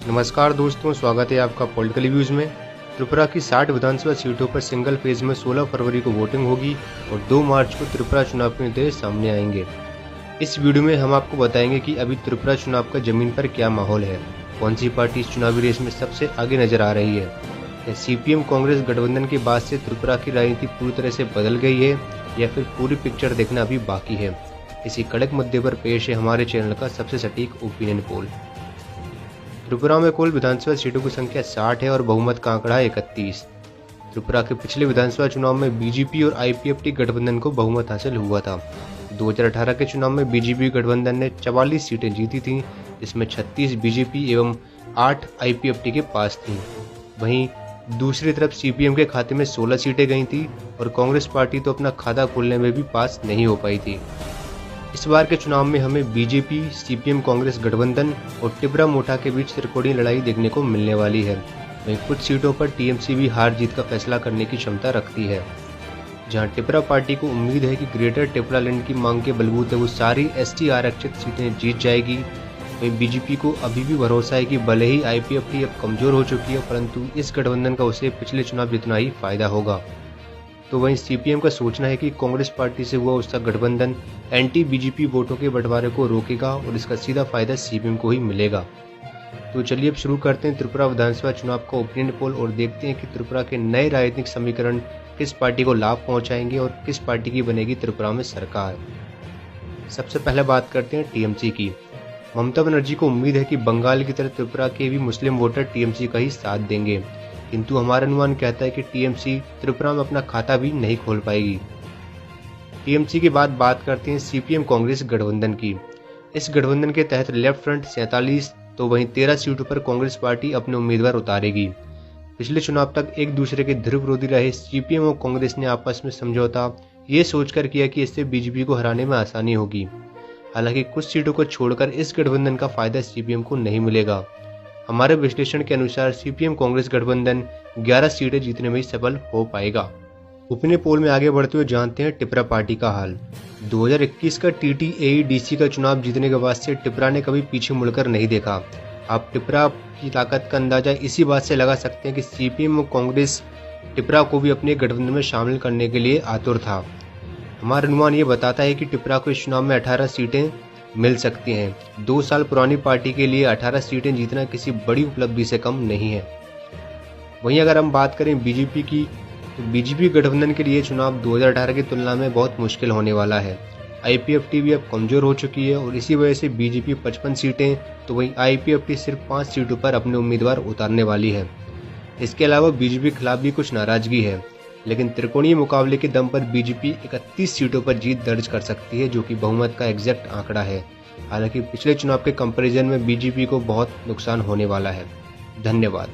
नमस्कार दोस्तों, स्वागत है आपका पॉलिटिकल व्यूज़ में। त्रिपुरा की 60 विधानसभा सीटों पर सिंगल फेज में 16 फरवरी को वोटिंग होगी और 2 मार्च को त्रिपुरा चुनाव के नतीजे सामने आएंगे। इस वीडियो में हम आपको बताएंगे कि अभी त्रिपुरा चुनाव का जमीन पर क्या माहौल है, कौन सी पार्टी इस चुनावी रेस में सबसे आगे नजर आ रही है, या सीपीएम कांग्रेस गठबंधन के बाद से त्रिपुरा की राजनीति पूरी तरह से बदल गई है या फिर पूरी पिक्चर देखना अभी बाकी है। इसी कड़क मुद्दे पर पेश है हमारे चैनल का सबसे सटीक ओपिनियन पोल। त्रिपुरा में कुल विधानसभा सीटों की संख्या 60 है और बहुमत का आंकड़ा है 31। त्रिपुरा के पिछले विधानसभा चुनाव में बीजेपी और आईपीएफटी गठबंधन को बहुमत हासिल हुआ था। 2018 के चुनाव में बीजेपी गठबंधन ने 44 सीटें जीती थीं, जिसमें 36 बीजेपी एवं 8 आईपीएफटी के पास थीं। वहीं दूसरी तरफ सीपीएम के खाते में 16 सीटें गई थी और कांग्रेस पार्टी तो अपना खाता खोलने में भी पास नहीं हो पाई थी। इस बार के चुनाव में हमें बीजेपी, सीपीएम कांग्रेस गठबंधन और टिपरा मोटा के बीच त्रिकोणीय लड़ाई देखने को मिलने वाली है। वहीं कुछ सीटों पर टीएमसी भी हार जीत का फैसला करने की क्षमता रखती है। जहां टिपरा पार्टी को उम्मीद है कि ग्रेटर टिपरा लैंड की मांग के बलबूते वो सारी एसटी आरक्षित सीटें जीत जाएगी। वहीं बीजेपी को अभी भी भरोसा है कि भले ही आईपीएफटी अब कमजोर हो चुकी है, परंतु इस गठबंधन का उसे पिछले चुनाव जितना ही फायदा होगा। तो वहीं सीपीएम का सोचना है कि कांग्रेस पार्टी से हुआ उसका गठबंधन एंटी बीजेपी वोटों के बंटवारे को रोकेगा और इसका सीधा फायदा सीपीएम को ही मिलेगा। तो चलिए अब शुरू करते हैं त्रिपुरा विधानसभा चुनाव का ओपिनियन पोल और देखते हैं कि त्रिपुरा के नए राजनीतिक समीकरण किस पार्टी को लाभ पहुंचाएंगे और किस पार्टी की बनेगी त्रिपुरा में सरकार। सबसे पहले बात करते हैं टीएमसी की। ममता बनर्जी को उम्मीद है कि बंगाल की तरह त्रिपुरा के भी मुस्लिम वोटर टीएमसी का ही साथ देंगे, किंतु हमारा अनुमान कहता है कि टीएमसी त्रिपुरा में अपना खाता भी नहीं खोल पाएगी। टीएमसी के बाद बात करते हैं सीपीएम कांग्रेस गठबंधन की। इस गठबंधन के तहत लेफ्ट फ्रंट 47 तो वहीं 13 सीटों पर कांग्रेस पार्टी अपने उम्मीदवार उतारेगी। पिछले चुनाव तक एक दूसरे के ध्रुव विरोधी रहे सीपीएम और कांग्रेस ने आपस में समझौता ये सोचकर किया कि इससे बीजेपी को हराने में आसानी होगी। हालांकि कुछ सीटों को छोड़कर इस गठबंधन का फायदा सीपीएम को नहीं मिलेगा। हमारे विश्लेषण के अनुसार सीपीएम कांग्रेस गठबंधन 11 सीटें जीतने में ही सफल हो पाएगा। ओपिनियन पोल में आगे बढ़ते हुए जानते हैं टिपरा पार्टी का हाल। 2021 का टीटीएडीसी का चुनाव जीतने के बाद से टिपरा ने कभी पीछे मुड़कर नहीं देखा। आप टिपरा की ताकत का अंदाजा इसी बात से लगा सकते हैं कि सीपीएम और कांग्रेस टिपरा को भी अपने गठबंधन में शामिल करने के लिए आतुर था। हमारा अनुमान ये बताता है कि टिपरा को इस चुनाव में 18 सीटें मिल सकती हैं। 2 साल पुरानी पार्टी के लिए 18 सीटें जीतना किसी बड़ी उपलब्धि से कम नहीं है। वहीं अगर हम बात करें बीजेपी की, तो बीजेपी गठबंधन के लिए चुनाव 2018 की तुलना में बहुत मुश्किल होने वाला है। आईपीएफटी भी अब कमजोर हो चुकी है और इसी वजह से बीजेपी 55 सीटें तो वहीं आईपीएफटी सिर्फ 5 सीटों पर अपने उम्मीदवार उतारने वाली है। इसके अलावा बीजेपी के खिलाफ भी कुछ नाराजगी है, लेकिन त्रिकोणीय मुकाबले के दम पर बीजेपी 31 सीटों पर जीत दर्ज कर सकती है, जो कि बहुमत का एग्जैक्ट आंकड़ा है। हालांकि पिछले चुनाव के कंपैरिजन में बीजेपी को बहुत नुकसान होने वाला है। धन्यवाद।